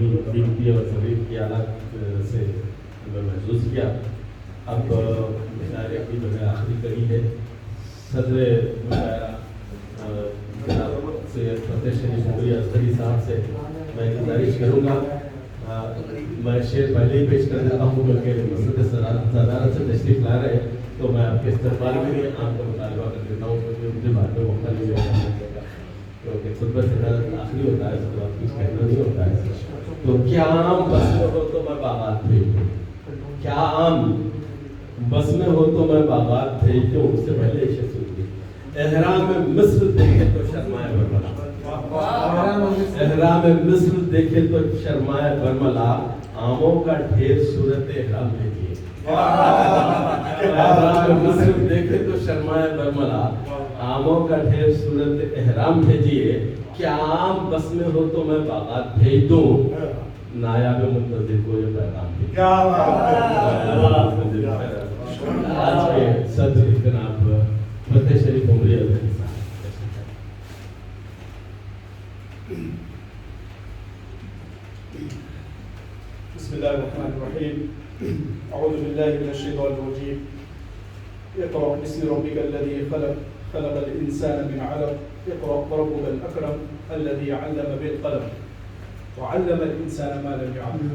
بڑی قیمتی اور ظریف کی آلات سے محسوس کیا. اب مشاعرے کی جو ہے آخری کڑی ہے. صدر مشاعرہ جناب سید فتح شریف عمری اصغری صاحب سے میں گزارش کروں گا. میں شعر پہلے ہی پیش کر دیتا ہوں کیونکہ مسجد صدارت سے تشریف لا رہے ہیں تو میں آپ کے استقبال میں بھی آپ کو مطالبہ کر دیتا ہوں کیونکہ مجھے بعد میں موقع نہیں ملے گا کیونکہ خطبہ صدارت آخری ہوتا ہے, اس کے بعد کچھ کہنا نہیں ہوتا ہے. تو کیا عام بس میں ہو تو میں باغات بھیج دوں, کیا عام بس میں ہو تو میں باغات بھیج دوں. اس سے پہلے ایک شخص ہوتی احرام مصر دیکھے تو شرمائے برملا, احرام مصر دیکھے تو شرمائے برملا, آموں کا ڈھیر صورت احرام بھیجیے. احرام مصر دیکھے تو شرمائے برملا, آموں کا ڈھیر صورت احرام بھیجیے. کیا عام بس میں ہو تو میں باغات بھیج دوں, نایاب منتظر کو یہ پیغام بھیجیے. آج کے صدر جناب فتح شریف عمری اصغری صاحب. بسم الله الرحمن الرحيم. أعوذ بالله من الشيطان الرجيم. اقرأ باسم ربك الذي خلق, خلق الإنسان من علق, اقرأ وربك الأكرم الذي علم بالقلم وعلم الإنسان ما لم يعلم.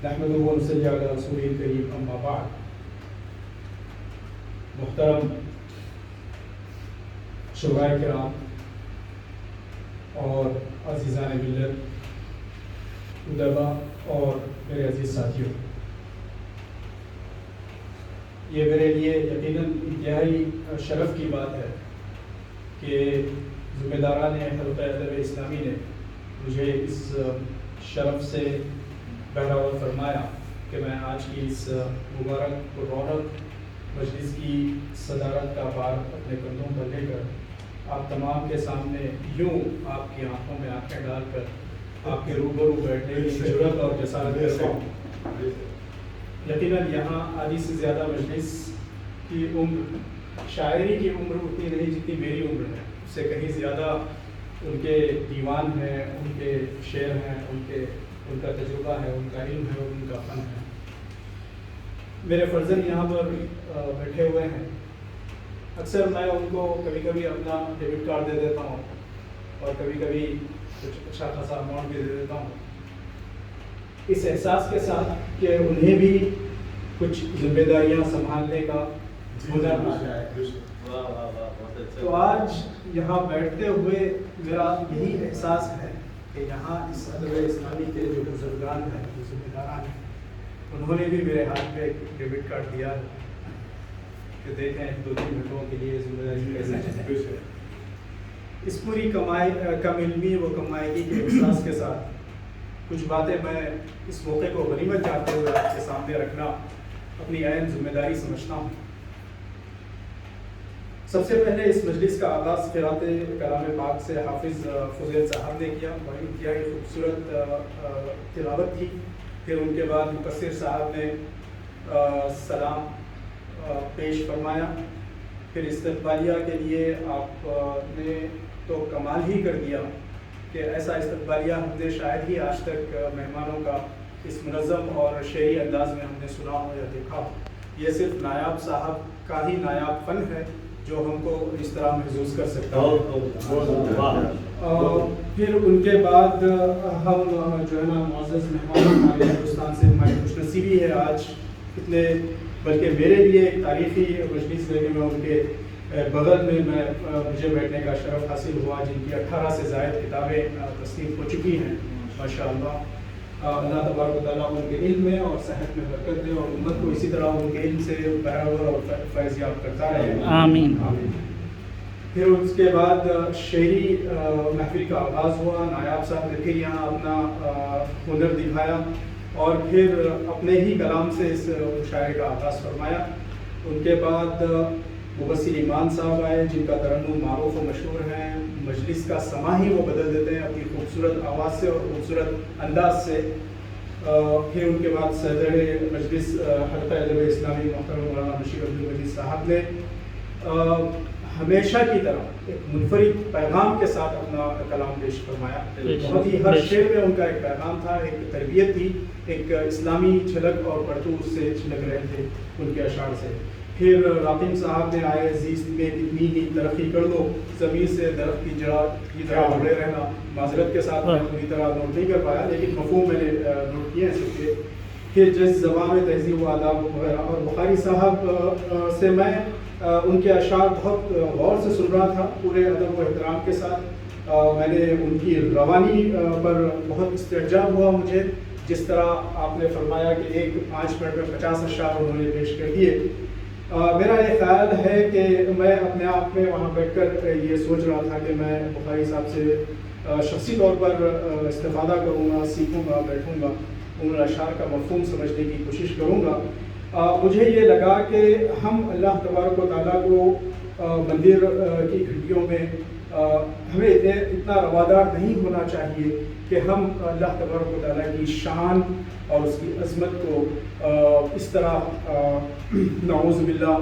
نحمده ونصلي على رسوله الكريم. أما بعد. محترم شعراء کرام اور عزیزان ملت, ادبا اور میرے عزیز ساتھیوں, یہ میرے لیے یقیناً انتہائی شرف کی بات ہے کہ ذمہ داران حلقہ ادب اسلامی نے مجھے اس شرف سے بہراور فرمایا کہ میں آج کی اس مبارک و رونق مجلس کی صدارت کا بار اپنے کندھوں پر لے کر آپ تمام کے سامنے یوں آپ کی آنکھوں میں آنکھیں ڈال کر آپ کے روبرو بیٹھنے کی جرأت اور جسارت کرتا ہوں. یقیناً یہاں آدھی سے زیادہ مجلس کی عمر, شاعری کی عمر اتنی نہیں جتنی میری عمر ہے, اس سے کہیں زیادہ ان کے دیوان ہیں, ان کے شعر ہیں, ان کا تجربہ ہے, ان کا علم ہے اور ان کا فن ہے. میرے فرزند یہاں پر بیٹھے ہوئے ہیں. اکثر میں ان کو کبھی کبھی اپنا ڈیبٹ کارڈ دے دیتا ہوں اور کبھی کبھی کچھ اچھا خاصا اماؤنٹ بھی دے دیتا ہوں, اس احساس کے ساتھ کہ انہیں بھی کچھ ذمہ داریاں سنبھالنے کا ہنر ہے. تو آج یہاں بیٹھتے ہوئے میرا یہی احساس ہے کہ یہاں اس ادب اسلامی کے جو بزرگان ہیں, جو ذمہ داران ہیں, انہوں نے بھی میرے ہاتھ میں ایک ڈیبٹ کارڈ دیا کہ دیکھیں 2-3 گھنٹوں کے لیے ذمہ داری کیسے ہے. اس پوری کم علمی و کمائیگی کے احساس کے ساتھ کچھ باتیں میں اس موقع کو غنیمت جانتے ہوئے آپ کے سامنے رکھنا اپنی اہم ذمہ داری سمجھتا ہوں. سب سے پہلے اس مجلس کا آغاز قرأت کلام پاک سے حافظ فضیل صاحب نے کیا. بڑی انتہائی خوبصورت تلاوت تھی. پھر ان کے بعد مقصر صاحب نے سلام پیش فرمایا. پھر استقبالیہ کے لیے آپ نے تو کمال ہی کر دیا کہ ایسا استقبالیہ ہم نے شاید ہی آج تک مہمانوں کا اس منظم اور شعری انداز میں ہم نے سنا ہو یا دیکھا ہو. یہ صرف نایاب صاحب کا ہی نایاب فن ہے جو ہم کو اس طرح محسوس کر سکتا ہے. پھر ان کے بعد ہم جو ہے نا معزز مہمان ہمارے ہندوستان سے ہماری خوش نصیبی ہے آج اتنے, بلکہ میرے لیے ایک تاریخی مجلس میں کہ میں ان کے بغل میں مجھے بیٹھنے کا شرف حاصل ہوا, جن کی 18 سے زائد کتابیں تصنیف ہو چکی ہیں ماشاء اللہ. اللہ تبارک و تعالیٰ ان کے علم میں اور صحت میں برکت دے اور امت کو اسی طرح ان کے علم سے بہرور اور فیض یاب کرتا رہے. آمین. پھر اس کے بعد شعری محفل کا آغاز ہوا. نایاب صاحب نے پھر یہاں اپنا ہنر دکھایا اور پھر اپنے ہی کلام سے اس مشاعرے کا آغاز فرمایا. ان کے بعد مبصر ایمان صاحب آئے جن کا ترنم معروف و مشہور ہے. مجلس کا سما ہی وہ بدل دیتے ہیں اپنی خوبصورت آواز سے اور خوبصورت انداز سے. پھر ان کے بعد صدر مجلس حلقہ ادب اسلامی محترم مولانا بشیر عبد المجید صاحب نے ہمیشہ کی طرح ایک منفرد پیغام کے ساتھ اپنا کلام پیش فرمایا. بہت ہی ہر شعر میں ان کا ایک پیغام تھا, ایک تربیت تھی, ایک اسلامی جھلک اور پرتو اس سے چھلک رہے تھے ان کے اشعار سے. پھر راقم صاحب نے آئے زیست میں کتنی ہی ترقی کر دو, زمین سے درخت کی جڑ کی طرح جڑے رہنا. معذرت کے ساتھ میں پوری طرح نوٹ نہیں کر پایا, لیکن مفہوم میں نے نوٹ کیے ہیں سب کے. پھر جس زبان میں تہذیب و آداب وغیرہ. اور بخاری صاحب سے میں ان کے اشعار بہت غور سے سن رہا تھا, پورے ادب و احترام کے ساتھ. میں نے ان کی روانی پر بہت استعجاب ہوا مجھے, جس طرح آپ نے فرمایا کہ ایک 5 منٹ میں 50 اشعار انہوں نے پیش کر دیے. میرا یہ خیال ہے کہ میں اپنے آپ میں وہاں بیٹھ کر یہ سوچ رہا تھا کہ میں بخاری صاحب سے شخصی طور پر استفادہ کروں گا, سیکھوں گا, بیٹھوں گا, ان اشعار کا مفہوم سمجھنے کی کوشش کروں گا. مجھے یہ لگا کہ ہم اللہ تبارک و تعالیٰ کو مندر کی گھنٹیوں میں ہمیں اتنا روادار نہیں ہونا چاہیے کہ ہم اللہ تبارک و تعالیٰ کی شان اور اس کی عظمت کو اس طرح نعوذ باللہ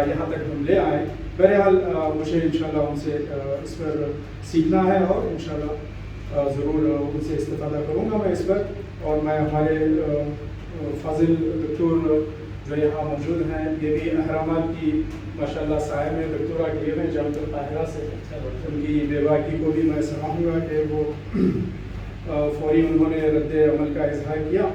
یہاں تک ہم لے آئیں. بہرحال مجھے انشاءاللہ ان سے اس پر سیکھنا ہے اور انشاءاللہ ضرور ان سے استفادہ کروں گا میں اس پر. اور میں ہمارے فاضل دکتور جو یہاں موجود ہیں, یہ بھی اہرامات کی ماشاءاللہ سائے میں دکتورہ کیے ہوئے جامعۃ القاہرہ سے. ان کی بے باکی کو بھی میں سراہوں گا کہ وہ فوری انہوں نے رد عمل کا اظہار کیا.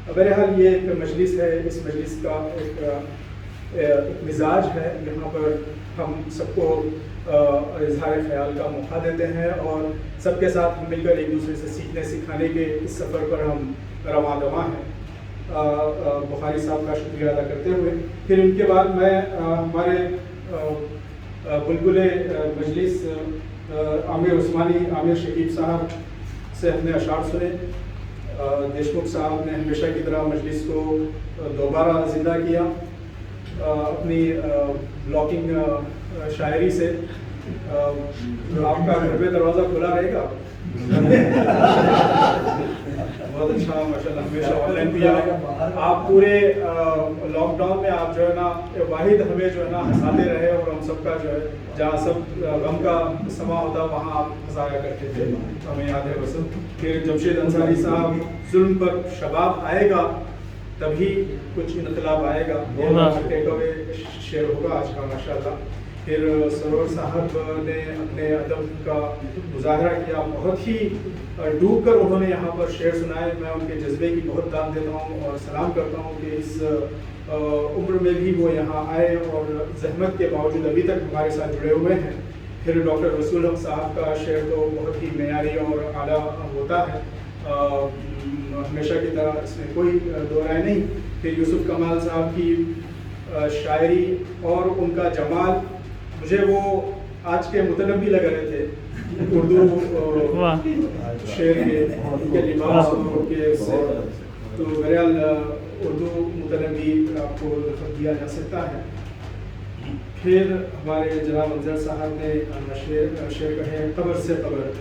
بہرحال یہ ایک مجلس ہے, اس مجلس کا ایک مزاج ہے, یہاں پر ہم سب کو اظہار خیال کا موقع دیتے ہیں اور سب کے ساتھ مل کر ایک دوسرے سے سیکھنے سکھانے کے اس سفر پر ہم رواں دواں ہیں. بخاری صاحب کا شکریہ ادا کرتے ہوئے پھر ان کے بعد میں ہمارے بلبل مجلس عامر عثمانی, عامر شکیب صاحب سے اپنے اشعار سنے. دیشمکھ صاحب نے ہمیشہ کی طرح مجلس کو دوبارہ زندہ کیا اپنی بلاکنگ شاعری سے. آپ کا گھر پہ دروازہ کھلا رہے گا. بہت اچھا ماشاءاللہ, ہمیشہ آن لائن بھی آئے گا. آپ پورے لاک ڈاؤن میں آپ جو ہے نا واحد ہمیں جو ہے نا ہنساتے رہے, اور ہم سب کا جو ہے جہاں سب غم کا سما ہوتا وہاں آپ ہنسایا کرتے تھے, ہمیں یاد ہے وہ سب. پھر جمشید انصاری صاحب, ظلم پر شباب آئے گا تبھی کچھ انقلاب آئے گا, ٹیک اوے شعر ہوگا آج کا ماشاءاللہ. پھر سرور صاحب نے اپنے ادب کا مظاہرہ کیا, بہت ہی ڈوب کر انہوں نے یہاں پر شعر سنائے. میں ان کے جذبے کی بہت داد دیتا ہوں اور سلام کرتا ہوں کہ اس عمر میں بھی وہ یہاں آئے اور زحمت کے باوجود ابھی تک ہمارے ساتھ جڑے ہوئے ہیں. پھر ڈاکٹر رسول حق صاحب کا شعر تو بہت ہی معیاری اور اعلیٰ ہوتا ہے, ہمیشہ کی طرح اس میں کوئی دو رائے نہیں. پھر یوسف کمال صاحب کی شاعری اور ان کا جمال, مجھے وہ آج کے متنبی لگ رہے تھے اردو شعر کے, ان کے لباس اور کے اس سے. تو بہرحال اردو متنبی آپ کو لقب دیا جا سکتا ہے. پھر ہمارے جناب انظر صاحب نے شعر کہے قبر سے قبر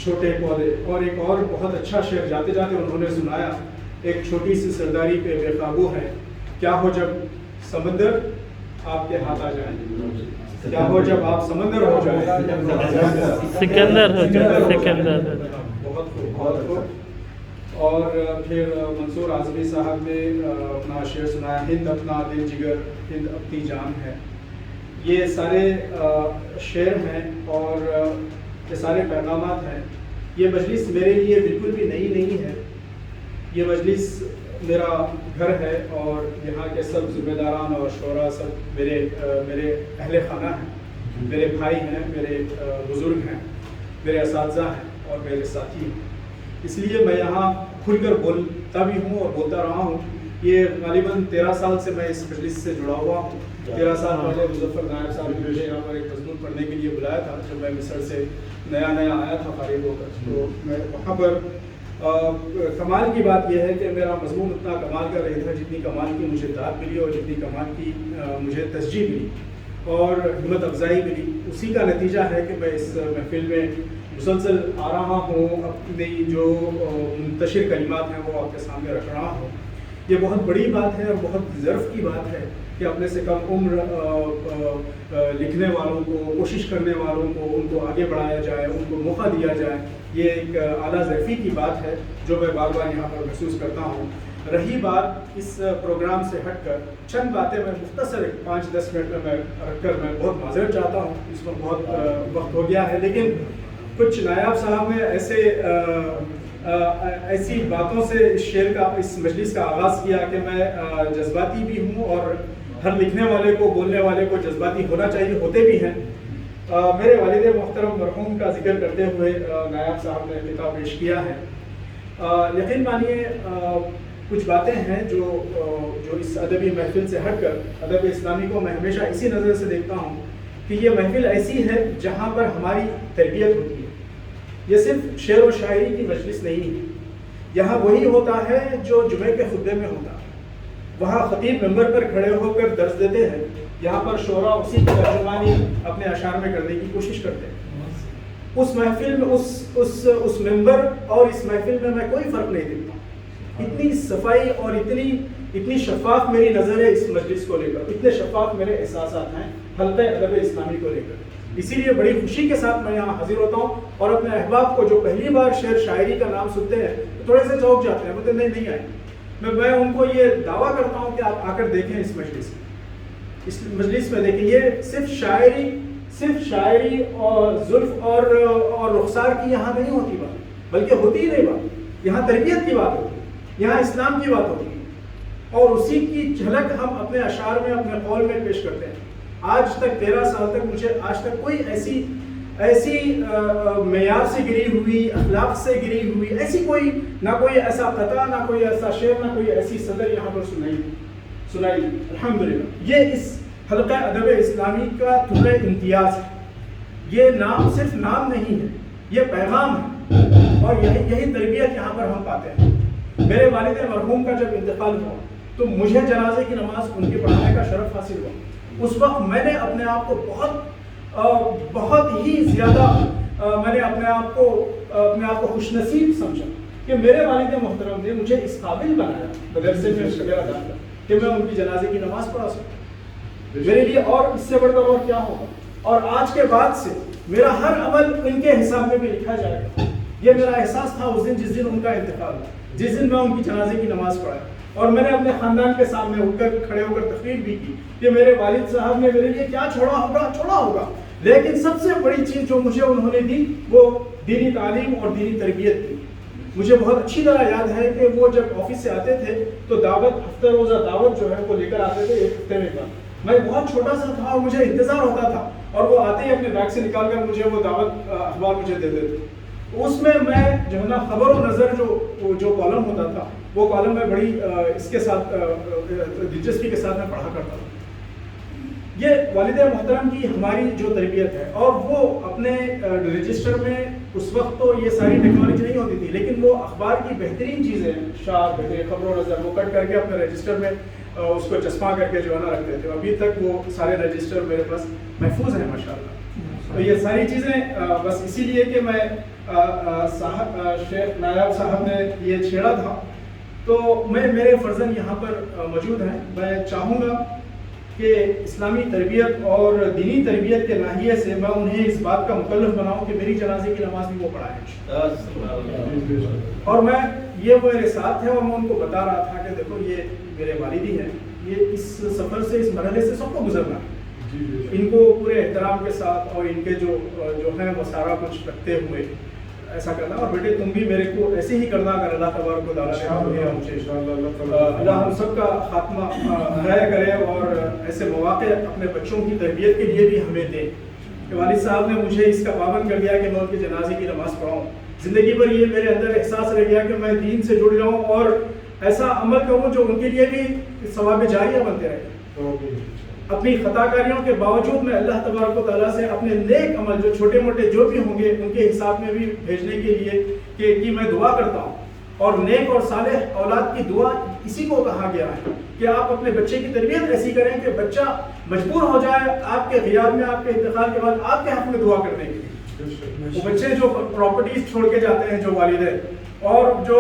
چھوٹے پودے, اور ایک اور بہت اچھا شعر جاتے جاتے انہوں نے سنایا, ایک چھوٹی سی سرداری پہ بے قابو ہے, کیا ہو جب سمندر آپ کے ہاتھ آ جائیں, کیا ہو جب آپ سمندر ہو جائیں, سکندر ہو جائے, سکندر. بہت خوب, بہت خوب. اور پھر منصور اعظمی صاحب نے اپنا شعر سنایا, ہند اپنا دل جگر, ہند اپنی جان ہے. یہ سارے شعر ہیں اور یہ سارے پیغامات ہیں. یہ مجلس میرے لیے بالکل بھی نئی نہیں ہے, یہ مجلس میرا گھر ہے اور یہاں کے سب ذمہ داران اور شعراء سب میرے اہل خانہ ہیں, میرے بھائی ہیں, میرے بزرگ ہیں, میرے اساتذہ ہیں اور میرے ساتھی ہیں. اس لیے میں یہاں کھل کر بولتا بھی ہوں اور بولتا رہا ہوں. یہ غالباً 13 سال سے میں اس مجلس سے جڑا ہوا ہوں. 13 سال پہلے مظفر نائب صاحب نے مجھے یہاں پر ایک مضمون پڑھنے کے لیے بلایا تھا جب میں مصر سے نیا آیا تھا فارغ ہو کر. تو میں وہاں پر کمال کی بات یہ ہے کہ میرا مضمون اتنا کمال کا نہیں تھا جتنی کمال کی مجھے داد ملی اور جتنی کمال کی مجھے تشجیع ملی اور ہمت افزائی ملی. اسی کا نتیجہ ہے کہ میں اس محفل میں مسلسل آ رہا ہوں, اپنی جو منتشر کلمات ہیں وہ آپ کے سامنے رکھ رہا ہوں. یہ بہت بڑی بات ہے اور بہت ظرف کی بات ہے کہ اپنے سے کم عمر لکھنے والوں کو، کوشش کرنے والوں کو، ان کو آگے بڑھایا جائے، ان کو موقع دیا جائے. یہ ایک اعلیٰ ظرفی کی بات ہے جو میں بار بار یہاں پر محسوس کرتا ہوں. رہی بات اس پروگرام سے ہٹ کر چند باتیں میں مختصر 5-10 منٹ میں رکھ کر میں بہت معذرت چاہتا ہوں، اس میں بہت وقت ہو گیا ہے، لیکن کچھ نائب صاحب نے ایسی باتوں سے اس شعر کا، اس مجلس کا آغاز کیا کہ میں جذباتی بھی ہوں اور ہر لکھنے والے کو، بولنے والے کو جذباتی ہونا چاہیے، ہوتے بھی ہیں. میرے والد محترم مرحوم کا ذکر کرتے ہوئے نائب صاحب نے خطاب پیش کیا ہے. یقین مانیے کچھ باتیں ہیں جو اس ادبی محفل سے ہٹ کر ادب اسلامی کو میں ہمیشہ اسی نظر سے دیکھتا ہوں کہ یہ محفل ایسی ہے جہاں پر ہماری تربیت ہوتی ہے. یہ صرف شعر و شاعری کی مجلس نہیں ہے، یہاں وہی ہوتا ہے جو جمعے کے خطبے میں ہوتا ہے. وہاں خطیب ممبر پر کھڑے ہو کر درس دیتے ہیں، یہاں پر شعراء اسی کی ترجمانی اپنے اشعار میں کرنے کی کوشش کرتے ہیں. اس محفل میں اس ممبر اور اس محفل میں کوئی فرق نہیں دیکھتا. اتنی صفائی اور اتنی شفاف میری نظر ہے اس مجلس کو لے کر، اتنے شفاف میرے احساسات ہیں حلقہ ادب اسلامی کو لے کر. اسی لیے بڑی خوشی کے ساتھ میں یہاں حاضر ہوتا ہوں اور اپنے احباب کو جو پہلی بار شعر شاعری کا نام سنتے ہیں تو تھوڑے سے چونک جاتے ہیں، بولتے نہیں آئے. میں ان کو یہ دعویٰ کرتا ہوں کہ آپ آ کر دیکھیں اس مجلس میں دیکھیں. یہ صرف شاعری اور زلف اور رخسار کی یہاں نہیں ہوتی بات، بلکہ ہوتی ہی نہیں بات. یہاں تربیت کی بات ہوتی ہے، یہاں اسلام کی بات ہوتی ہے اور اسی کی جھلک ہم اپنے اشعار میں، اپنے قول میں پیش کرتے ہیں. آج تک 13 سال تک مجھے آج تک کوئی ایسی معیار سے گری ہوئی، اخلاق سے گری ہوئی ایسی نہ کوئی ایسا قطعہ، نہ کوئی ایسا شعر، نہ کوئی ایسی صدر یہاں پر سنائی الحمدللہ. یہ اس حلقہ ادب اسلامی کا طلوع امتیاز ہے. یہ نام صرف نام نہیں ہے، یہ پیغام ہے اور یہی تربیت یہاں پر ہم پاتے ہیں. میرے والد مرحوم کا جب انتقال ہوا تو مجھے جنازے کی نماز ان کے پڑھانے کا شرف حاصل ہوا. اس وقت میں نے اپنے آپ کو بہت ہی زیادہ میں نے اپنے آپ کو خوش نصیب سمجھا کہ میرے والد محترم نے مجھے اس قابل بنایا مدرسے میں شگرد ادا کر کہ میں ان کی جنازے کی نماز پڑھا سکوں. میرے لیے اور اس سے بڑھ کر اور کیا ہوگا. اور آج کے بعد سے میرا ہر عمل ان کے حساب میں بھی لکھا جائے گا. یہ میرا احساس تھا اس دن جس دن ان کا انتقال ہوا، جس دن میں ان کی جنازے کی نماز پڑھائی. اور میں نے اپنے خاندان کے سامنے اٹھ کر کھڑے ہو کر تقریر بھی کی کہ میرے والد صاحب نے میرے لیے کیا چھوڑا ہوگا، لیکن سب سے بڑی چیز جو مجھے انہوں نے دی وہ دینی تعلیم اور دینی تربیت دی. مجھے بہت اچھی طرح یاد ہے کہ وہ جب آفس سے آتے تھے تو دعوت، ہفتہ روزہ دعوت جو ہے وہ لے کر آتے تھے. ایک ہفتے میں میں بہت چھوٹا سا تھا اور مجھے انتظار ہوتا تھا اور وہ آتے ہی اپنے بیگ سے نکال کر مجھے وہ دعوت اخبار مجھے دے دیتے. اس میں جو ہے نا خبر و نظر جو کالم ہوتا تھا وہ کالم میں بڑی اس کے ساتھ دلچسپی کے ساتھ میں پڑھا کرتا تھا. یہ والد محترم کی ہماری جو تربیت ہے اور وہ اپنے رجسٹر میں اس وقت تو یہ ساری ٹیکنالوجی نہیں ہوتی تھی، لیکن وہ اخبار کی بہترین چیزیں شعر، خبر و نظر وہ کٹ کر کے اپنے رجسٹر میں اس کو چسپاں کر کے جو ہے نا رکھتے تھے. ابھی تک وہ سارے رجسٹر میرے پاس محفوظ ہیں ماشاءاللہ. تو یہ ساری چیزیں بس اسی لیے کہ میں شیخ نائب صاحب نے یہ چھیڑا تھا تو میرے فرزند یہاں پر موجود ہیں. میں چاہوں گا کہ اسلامی تربیت اور دینی تربیت کے ناحیے سے میں انہیں اس بات کا مکلف بناؤں کہ میری جنازے کی نماز بھی وہ پڑھائیں. اور یہ میرے ساتھ ہے اور میں ان کو بتا رہا تھا کہ دیکھو یہ میرے والدی ہیں، یہ اس سفر سے، اس مرحلے سے سب کو گزرنا ہے. ان کو پورے احترام کے ساتھ اور ان کے جو ہیں وہ سارا کچھ رکھتے ہوئے ایسا کرنا. اور بیٹے تم بھی میرے کو ایسے ہی کرنا اگر اللہ تبارک و تعالیٰ اللہ ہم سب کا خاتمہ ہدایت کرے اور ایسے مواقع اپنے بچوں کی تربیت کے لیے بھی ہمیں دے. کہ والد صاحب نے مجھے اس کا پابند کر دیا کہ میں ان کے جنازے کی نماز پڑھاؤں. زندگی بھر یہ میرے اندر احساس رہ گیا کہ میں دین سے جڑ جاؤں اور ایسا عمل کروں جو ان کے لیے بھی ثواب جاریہ بنتے رہے. اپنی خطا کاریوں کے باوجود میں اللہ تبارک و تعالیٰ سے اپنے نیک عمل جو چھوٹے موٹے جو بھی ہوں گے ان کے حساب میں بھی بھیجنے کے لیے کہ میں دعا کرتا ہوں. اور نیک اور صالح اولاد کی دعا اسی کو کہا گیا ہے کہ آپ اپنے بچے کی تربیت ایسی کریں کہ بچہ مجبور ہو جائے آپ کے غیاب میں، آپ کے انتقال کے بعد آپ کے حق میں دعا کرنے کے لیے. وہ بچے جو پراپرٹیز چھوڑ کے جاتے ہیں جو والدین، اور جو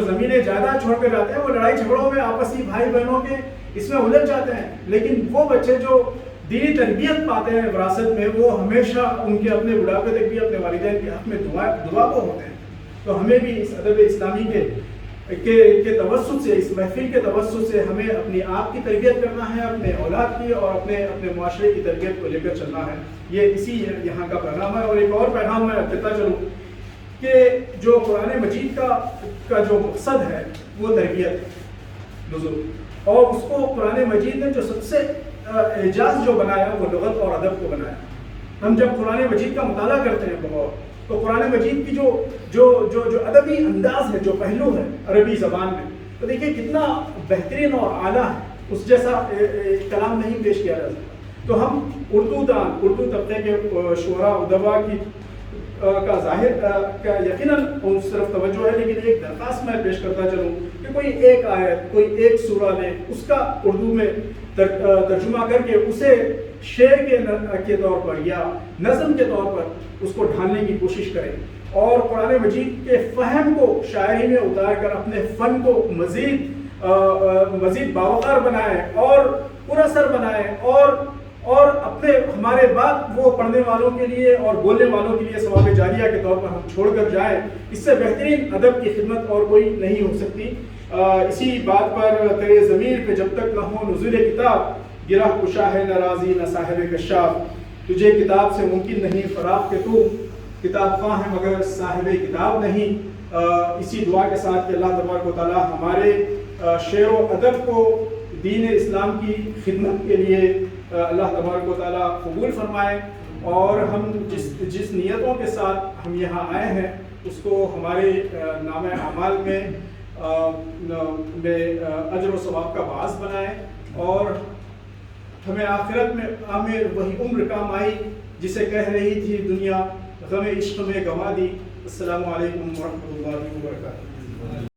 زمینیں جائیداد چھوڑ کر جاتے ہیں وہ لڑائی جھگڑوں میں آپسی بھائی بہنوں کے اس میں الجھ جاتے ہیں، لیکن وہ بچے جو دینی تربیت پاتے ہیں وراثت میں، وہ ہمیشہ ان کے اپنے بڑھاپے تک بھی اپنے والدین کے حق میں دعا کو ہوتے ہیں۔ تو ہمیں بھی اس ادب اسلامی کے توسط سے، اس محفل کے توسط سے ہمیں اپنی آپ کی تربیت کرنا ہے، اپنے اولاد کی اور اپنے معاشرے کی تربیت کو لے کر چلنا ہے۔ یہ اسی یہاں کا پیغام ہے۔ اور ایک اور پیغام میں دیتا چلوں کہ جو قرآن مجید کا جو مقصد ہے وہ تربیت ہے نزول، اور اس کو قرآن مجید نے جو سب سے اعجاز جو بنایا وہ لغت اور ادب کو بنایا۔ ہم جب قرآن مجید کا مطالعہ کرتے ہیں بہت، تو قرآن مجید کی جو ادبی انداز ہے، جو پہلو ہے عربی زبان میں، تو دیکھیے کتنا بہترین اور اعلیٰ ہے، اس جیسا کلام نہیں پیش کیا جا سکتا۔ تو ہم اردو طبقے کے شعراء ادبا کا ظاہر یقیناً اس طرف توجہ ہے، لیکن ایک درخواست میں پیش کرتا چلوں کہ کوئی ایک آیت، کوئی ایک سورہ لے، اس کا اردو میں ترجمہ کر کے اسے شعر کے طور پر یا نظم کے طور پر اس کو ڈھالنے کی کوشش کریں، اور قرآن مجید کے فہم کو شاعری میں اتار کر اپنے فن کو مزید باوقار بنائیں اور پراثر بنائیں، اور اپنے ہمارے بعد وہ پڑھنے والوں کے لیے اور بولنے والوں کے لیے ثواب جاریہ کے طور پر ہم چھوڑ کر جائیں۔ اس سے بہترین ادب کی خدمت اور کوئی نہیں ہو سکتی۔ اسی بات پر تیرے ضمیر پہ جب تک نہ ہو نزول کتاب، گرہ کشا ہے نہ راضی نہ صاحب کشاف، تجھے کتاب سے ممکن نہیں فراق کہ تو کتاب خواہ ہے مگر صاحب کتاب نہیں۔ اسی دعا کے ساتھ کہ اللہ تبارک و تعالی ہمارے شعر و ادب کو دین اسلام کی خدمت کے لیے اللہ تبارک و تعالی قبول فرمائے، اور ہم جس نیتوں کے ساتھ ہم یہاں آئے ہیں اس کو ہمارے نام اعمال میں اجر و ثواب کا باعث بنائے، اور ہمیں آخرت میں ہمیں وہی عمر کام آئی جسے کہہ رہی تھی دنیا غم عشق میں گنوا دی۔ السلام علیکم ورحمۃ اللہ وبرکاتہ۔